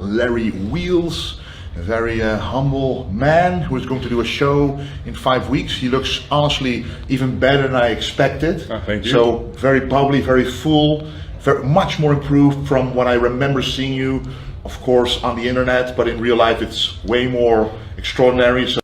Larry Wheels, a very humble man who is going to do a show in 5 weeks. He looks honestly even better than I expected. Thank you. So very bubbly, very full, very much more improved from what I remember seeing you, of course, on the internet, but in real life it's way more extraordinary. So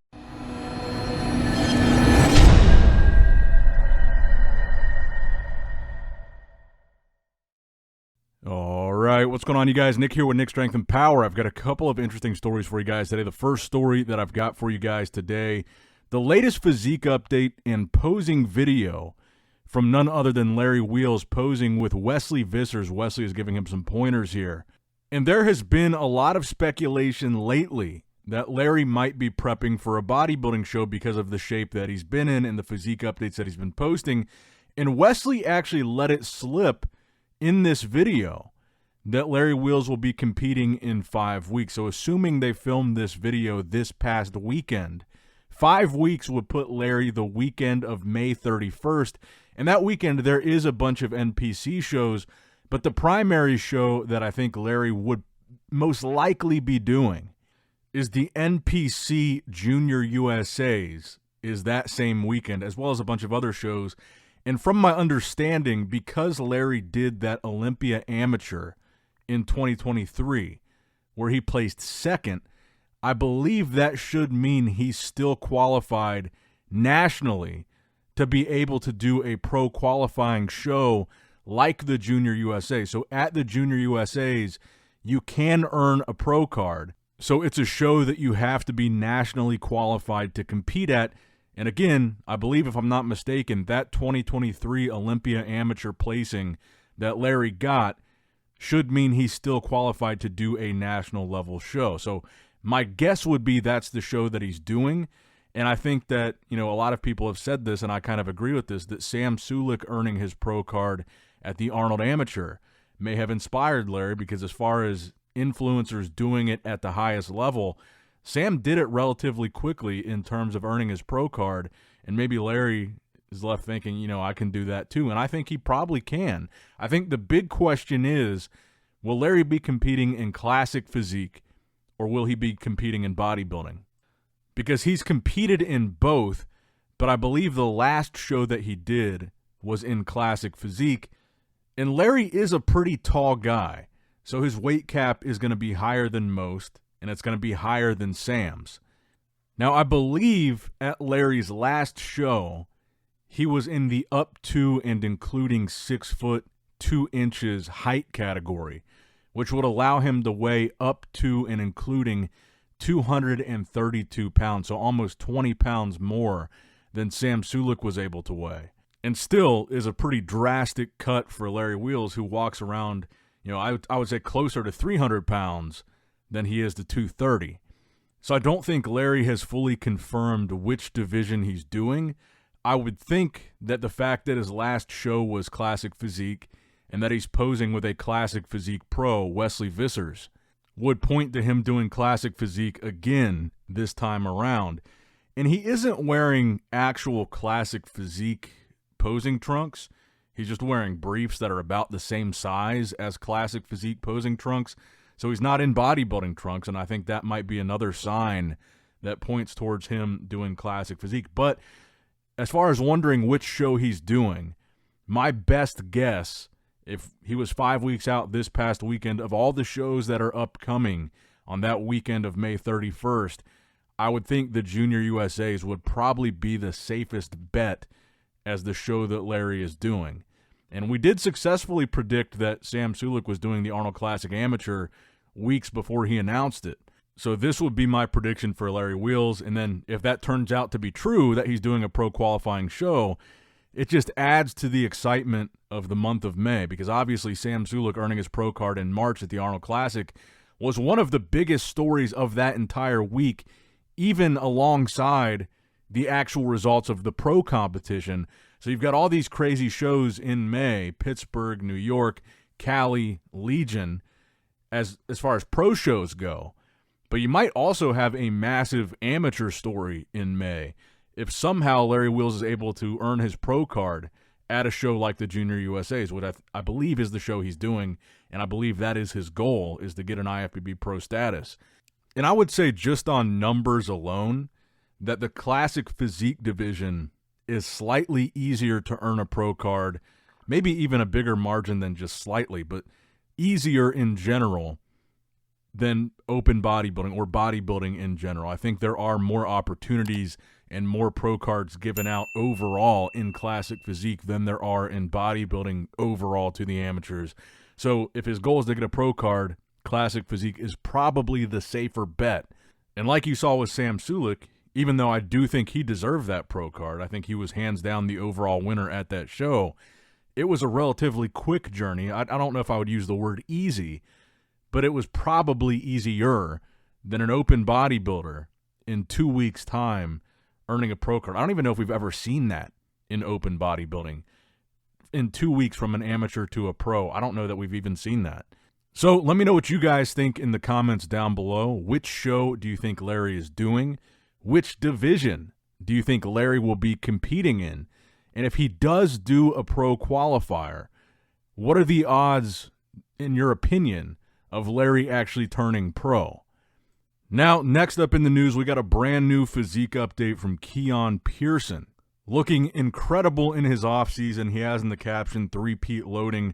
Alright, what's going on, you guys? Nick here with Nick Strength and Power. I've got a couple of interesting stories for you guys today. The first story that I've got for you guys today, the latest physique update and posing video from none other than Larry Wheels posing with Wesley Vissers. Wesley is giving him some pointers here. And there has been a lot of speculation lately that Larry might be prepping for a bodybuilding show because of the shape that he's been in and the physique updates that he's been posting. And Wesley actually let it slip in this video that Larry Wheels will be competing in 5 weeks. So assuming they filmed this video this past weekend, 5 weeks would put Larry the weekend of May 31st. And that weekend there is a bunch of NPC shows, but the primary show that I think Larry would most likely be doing is the NPC Junior USAs is that same weekend, as well as a bunch of other shows. And from my understanding, because Larry did that Olympia Amateur in 2023, where he placed second, I believe that should mean he's still qualified nationally to be able to do a pro qualifying show like the Junior USA. So at the Junior USAs, you can earn a pro card. So it's a show that you have to be nationally qualified to compete at. And again, I believe, if I'm not mistaken, that 2023 Olympia Amateur placing that Larry got should mean he's still qualified to do a national level show. So my guess would be that's the show that he's doing. And I think that, you know, a lot of people have said this, and I kind of agree with this, that Sam Sulek earning his pro card at the Arnold Amateur may have inspired Larry, because as far as influencers doing it at the highest level, Sam did it relatively quickly in terms of earning his pro card, and maybe Larry is left thinking, you know, I can do that too, and I think he probably can. I think the big question is, will Larry be competing in classic physique, or will he be competing in bodybuilding? Because he's competed in both, but I believe the last show that he did was in classic physique, and Larry is a pretty tall guy, so his weight cap is going to be higher than most, and it's going to be higher than Sam's. Now, I believe at Larry's last show, he was in the up to and including 6 foot 2 inches height category, which would allow him to weigh up to and including 232 pounds, so almost 20 pounds more than Sam Sulek was able to weigh. And still is a pretty drastic cut for Larry Wheels, who walks around, you know, I would say closer to 300 pounds than he is to 230. So I don't think Larry has fully confirmed which division he's doing. I would think that the fact that his last show was classic physique and that he's posing with a classic physique pro, Wesley Vissers, would point to him doing classic physique again this time around. And he isn't wearing actual classic physique posing trunks. He's just wearing briefs that are about the same size as classic physique posing trunks. So he's not in bodybuilding trunks, and I think that might be another sign that points towards him doing classic physique. But as far as wondering which show he's doing, my best guess, if he was 5 weeks out this past weekend, of all the shows that are upcoming on that weekend of May 31st, I would think the Junior USAs would probably be the safest bet as the show that Larry is doing. And we did successfully predict that Sam Sulek was doing the Arnold Classic Amateur weeks before he announced it. So this would be my prediction for Larry Wheels. And then if that turns out to be true, that he's doing a pro qualifying show, it just adds to the excitement of the month of May, because obviously Sam Sulek earning his pro card in March at the Arnold Classic was one of the biggest stories of that entire week, even alongside the actual results of the pro competition. So you've got all these crazy shows in May, Pittsburgh, New York, Cali, Legion, as far as pro shows go. But you might also have a massive amateur story in May. If somehow Larry Wheels is able to earn his pro card at a show like the Junior USA's, which I believe is the show he's doing, and I believe that is his goal, is to get an IFBB pro status. And I would say just on numbers alone that the classic physique division is slightly easier to earn a pro card, maybe even a bigger margin than just slightly, but easier in general than open bodybuilding or bodybuilding in general. I think there are more opportunities and more pro cards given out overall in classic physique than there are in bodybuilding overall to the amateurs. So if his goal is to get a pro card, classic physique is probably the safer bet. And like you saw with Sam Sulek, even though I do think he deserved that pro card, I think he was hands down the overall winner at that show, it was a relatively quick journey. I don't know if I would use the word easy, but it was probably easier than an open bodybuilder in 2 weeks' time earning a pro card. I don't even know if we've ever seen that in open bodybuilding. In 2 weeks from an amateur to a pro, I don't know that we've even seen that. So let me know what you guys think in the comments down below. Which show do you think Larry is doing? Which division do you think Larry will be competing in? And if he does do a pro qualifier, what are the odds, in your opinion, of Larry actually turning pro? Now, next up in the news, we got a brand new physique update from Keone Pearson. Looking incredible in his offseason. He has in the caption, "3-peat loading."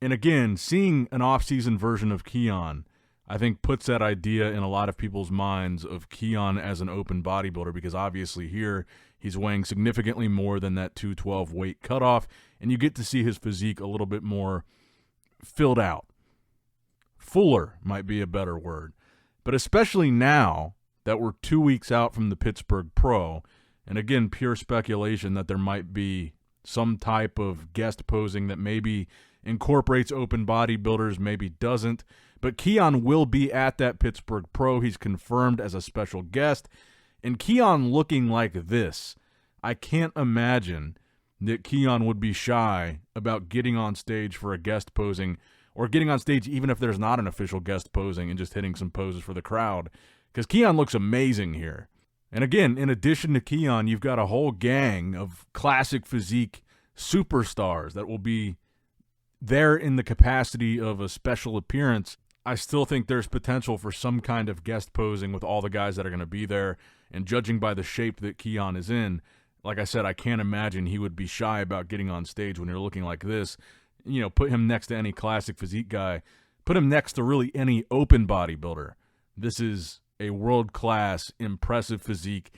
And again, seeing an off-season version of Keone, I think puts that idea in a lot of people's minds of Keone as an open bodybuilder, because obviously here he's weighing significantly more than that 212 weight cutoff, and you get to see his physique a little bit more filled out. Fuller might be a better word. But especially now that we're 2 weeks out from the Pittsburgh Pro, and again, pure speculation that there might be some type of guest posing that maybe incorporates open bodybuilders, maybe doesn't. But Keone will be at that Pittsburgh Pro. He's confirmed as a special guest. And Keone looking like this, I can't imagine that Keone would be shy about getting on stage for a guest posing, or getting on stage even if there's not an official guest posing, and just hitting some poses for the crowd. Because Keone looks amazing here. And again, in addition to Keone, you've got a whole gang of classic physique superstars that will be there in the capacity of a special appearance. I still think there's potential for some kind of guest posing with all the guys that are going to be there. And judging by the shape that Keone is in, like I said, I can't imagine he would be shy about getting on stage when you're looking like this. You know, put him next to any classic physique guy. Put him next to really any open bodybuilder. This is a world-class, impressive physique,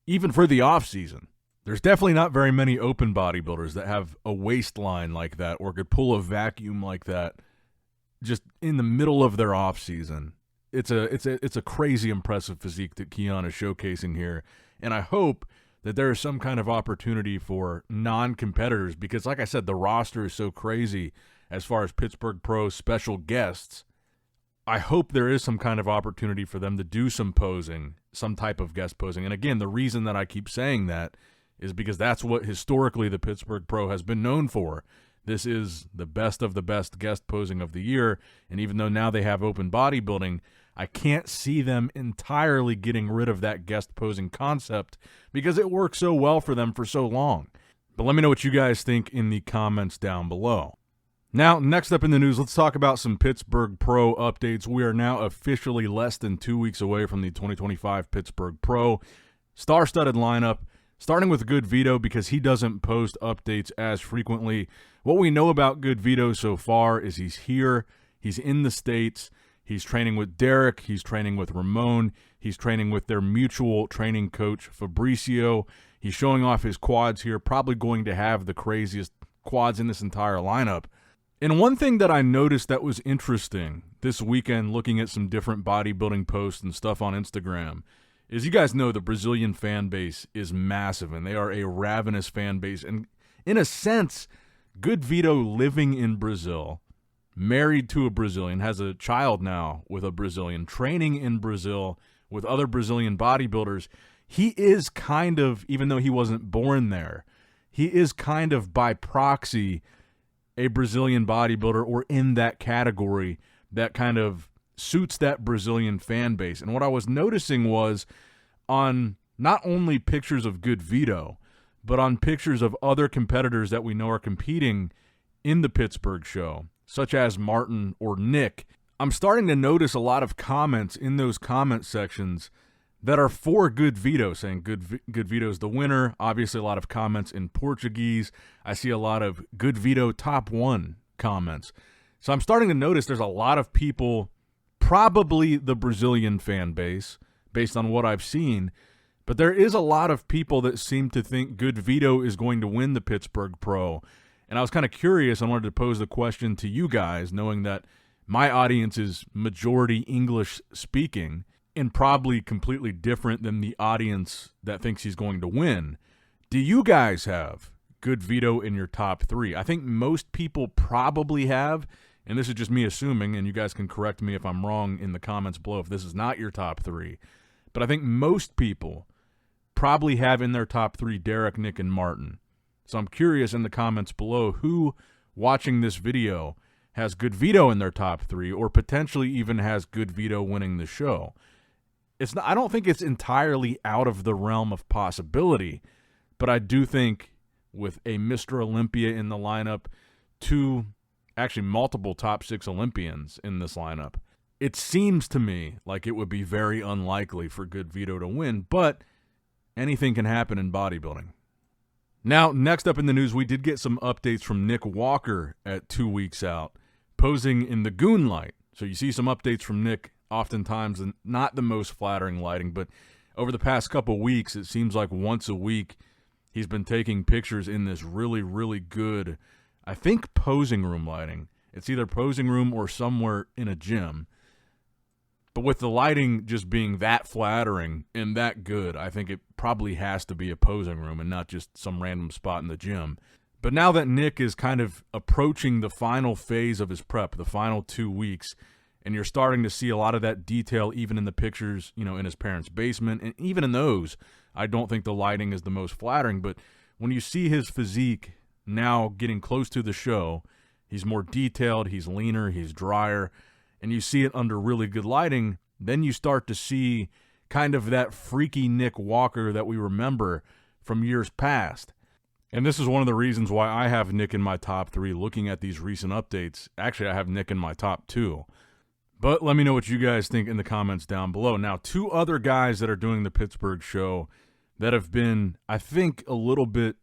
even for the off-season. There's definitely not very many open bodybuilders that have a waistline like that, or could pull a vacuum like that just in the middle of their off-season. It's a crazy impressive physique that Keone is showcasing here, and I hope that there is some kind of opportunity for non-competitors, because like I said, the roster is so crazy as far as Pittsburgh Pro special guests. I hope there is some kind of opportunity for them to do some posing, some type of guest posing. And again, the reason that I keep saying that is because that's what historically the Pittsburgh Pro has been known for. This is the best of the best guest posing of the year, and even though now they have open bodybuilding, I can't see them entirely getting rid of that guest posing concept because it worked so well for them for so long. But let me know what you guys think in the comments down below. Now, next up in the news, let's talk about some Pittsburgh Pro updates. We are now officially less than 2 weeks away from the 2025 Pittsburgh Pro. Star-studded lineup, starting with Goodvito because he doesn't post updates as frequently. What we know about Goodvito so far is he's here, he's in the States, he's training with Derek, he's training with Ramon, he's training with their mutual training coach, Fabricio. He's showing off his quads here, probably going to have the craziest quads in this entire lineup. And one thing that I noticed that was interesting this weekend, looking at some different bodybuilding posts and stuff on Instagram, is you guys know the Brazilian fan base is massive, and they are a ravenous fan base. And in a sense, Goodvito living in Brazil, married to a Brazilian, has a child now with a Brazilian, training in Brazil with other Brazilian bodybuilders, he is kind of, even though he wasn't born there, he is kind of by proxy a Brazilian bodybuilder, or in that category that kind of suits that Brazilian fan base. And what I was noticing was on not only pictures of Goodvito, but on pictures of other competitors that we know are competing in the Pittsburgh show, such as Martin or Nick. I'm starting to notice a lot of comments in those comment sections that are for Goodvito, saying Goodvito's the winner. Obviously, a lot of comments in Portuguese. I see a lot of Goodvito top 1 comments. So I'm starting to notice there's a lot of people, probably the Brazilian fan base, based on what I've seen, but there is a lot of people that seem to think Goodvito is going to win the Pittsburgh Pro. And I was kind of curious. I wanted to pose the question to you guys, knowing that my audience is majority English speaking and probably completely different than the audience that thinks he's going to win. Do you guys have Goodvito in your top 3? I think most people probably have, and this is just me assuming, and you guys can correct me if I'm wrong in the comments below if this is not your top 3. But I think most people probably have in their top 3 Derek, Nick, and Martin. So I'm curious in the comments below who watching this video has Goodvito in their top 3 or potentially even has Goodvito winning the show. I don't think it's entirely out of the realm of possibility, but I do think with a Mr. Olympia in the lineup, multiple top 6 Olympians in this lineup, it seems to me like it would be very unlikely for Goodvito to win, but anything can happen in bodybuilding. Now, next up in the news, we did get some updates from Nick Walker at 2 weeks out, posing in the goon light. So you see some updates from Nick, oftentimes not the most flattering lighting, but over the past couple weeks, it seems like once a week, he's been taking pictures in this really, really good, I think, posing room lighting. It's either posing room or somewhere in a gym. But with the lighting just being that flattering and that good, I think it probably has to be a posing room and not just some random spot in the gym. But now that Nick is kind of approaching the final phase of his prep, the final 2 weeks, and you're starting to see a lot of that detail even in the pictures, in his parents' basement, and even in those, I don't think the lighting is the most flattering. But when you see his physique now getting close to the show, he's more detailed, he's leaner, he's drier, and you see it under really good lighting, then you start to see kind of that freaky Nick Walker that we remember from years past. And this is one of the reasons why I have Nick in my top 3 looking at these recent updates. Actually, I have Nick in my top 2. But let me know what you guys think in the comments down below. Now, 2 other guys that are doing the Pittsburgh show that have been, I think, a little bit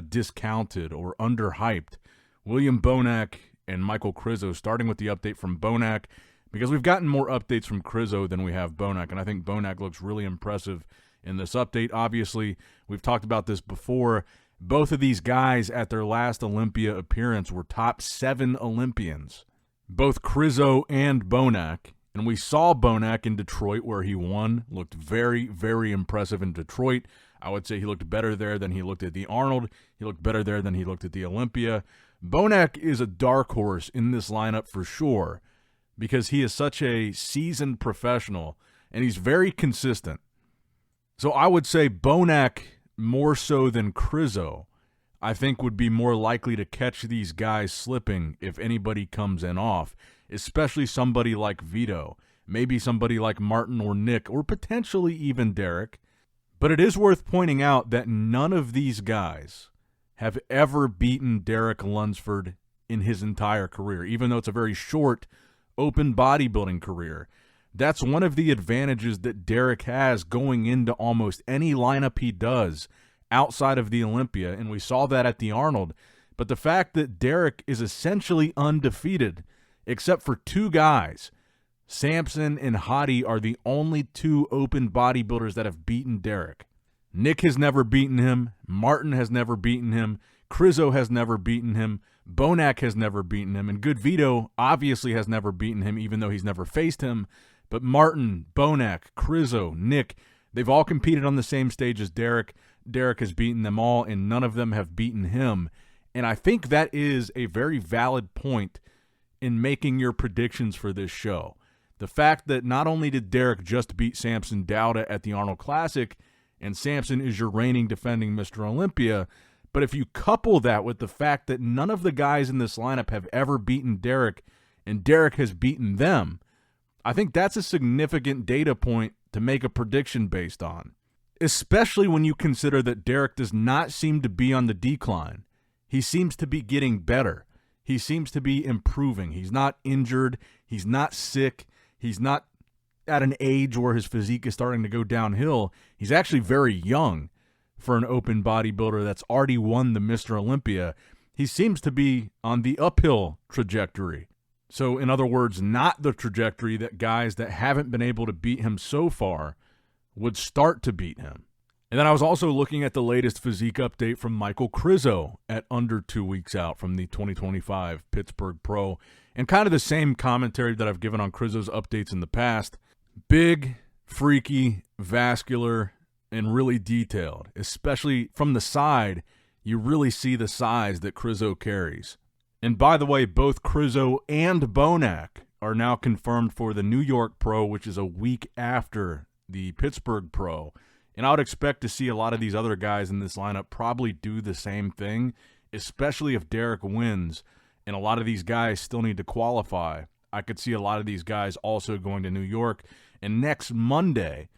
discounted or underhyped. William Bonac and Michael Krizo, starting with the update from Bonac, because we've gotten more updates from Krizo than we have Bonac, and I think Bonac looks really impressive in this update. Obviously, we've talked about this before. Both of these guys at their last Olympia appearance were top 7 Olympians, both Krizo and Bonac. And we saw Bonac in Detroit where he won, looked very, very impressive in Detroit. I would say he looked better there than he looked at the Arnold. He looked better there than he looked at the Olympia. Bonac is a dark horse in this lineup for sure because he is such a seasoned professional and he's very consistent. So I would say Bonac, more so than Krizo, I think would be more likely to catch these guys slipping if anybody comes in off, especially somebody like Vito, maybe somebody like Martin or Nick, or potentially even Derek. But it is worth pointing out that none of these guys have ever beaten Derek Lunsford in his entire career, even though it's a very short open bodybuilding career. That's one of the advantages that Derek has going into almost any lineup he does outside of the Olympia, and we saw that at the Arnold. But the fact that Derek is essentially undefeated, except for 2 guys, Samson and Hadi are the only 2 open bodybuilders that have beaten Derek. Nick has never beaten him. Martin has never beaten him. Krizo has never beaten him. Bonac has never beaten him. And Goodvito obviously has never beaten him, even though he's never faced him. But Martin, Bonac, Krizo, Nick, they've all competed on the same stage as Derek. Derek has beaten them all, and none of them have beaten him. And I think that is a very valid point in making your predictions for this show. The fact that not only did Derek just beat Samson Dauda at the Arnold Classic, and Samson is your reigning defending Mr. Olympia, but if you couple that with the fact that none of the guys in this lineup have ever beaten Derek, and Derek has beaten them, I think that's a significant data point to make a prediction based on. especially when you consider that Derek does not seem to be on the decline. He seems to be getting better. He seems to be improving. He's not injured. He's not sick. He's not at an age where his physique is starting to go downhill. He's actually very young for an open bodybuilder that's already won the Mr. Olympia. He seems to be on the uphill trajectory. So, in other words, not the trajectory that guys that haven't been able to beat him so far would start to beat him. And then I was also looking at the latest physique update from Michael Krizo at under 2 weeks out from the 2025 Pittsburgh Pro. And kind of the same commentary that I've given on Krizo's updates in the past. Big, freaky, vascular, and really detailed. Especially from the side, you really see the size that Krizo carries. And by the way, both Krizo and Bonac are now confirmed for the New York Pro, which is a week after the Pittsburgh Pro. And I would expect to see a lot of these other guys in this lineup probably do the same thing, especially if Derek wins. And a lot of these guys still need to qualify. I could see a lot of these guys also going to New York. And next Monday,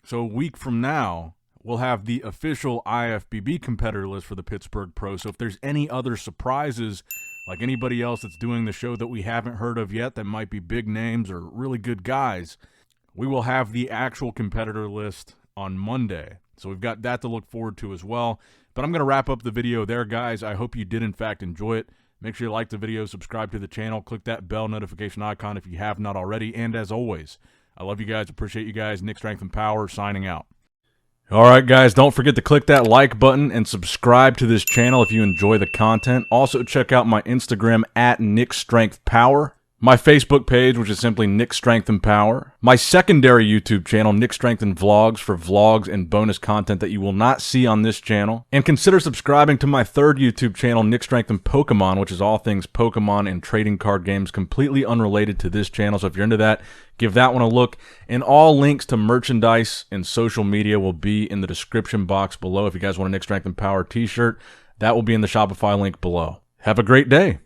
so a week from now, we'll have the official IFBB competitor list for the Pittsburgh Pro. So if there's any other surprises, like anybody else that's doing the show that we haven't heard of yet that might be big names or really good guys, we will have the actual competitor list on Monday. So we've got that to look forward to as well. But I'm going to wrap up the video there, guys. I hope you did, in fact, enjoy it. Make sure you like the video, subscribe to the channel, click that bell notification icon if you have not already. And as always, I love you guys, appreciate you guys. Nick Strength and Power signing out. All right, guys, don't forget to click that like button and subscribe to this channel if you enjoy the content. Also, check out my Instagram at Nick Strength Power. My Facebook page, which is simply Nick Strength and Power. My secondary YouTube channel, Nick Strength and Vlogs, for vlogs and bonus content that you will not see on this channel. And consider subscribing to my third YouTube channel, Nick Strength and Pokemon, which is all things Pokemon and trading card games, completely unrelated to this channel. So if you're into that, give that one a look. And all links to merchandise and social media will be in the description box below. If you guys want a Nick Strength and Power t-shirt, that will be in the Shopify link below. Have a great day.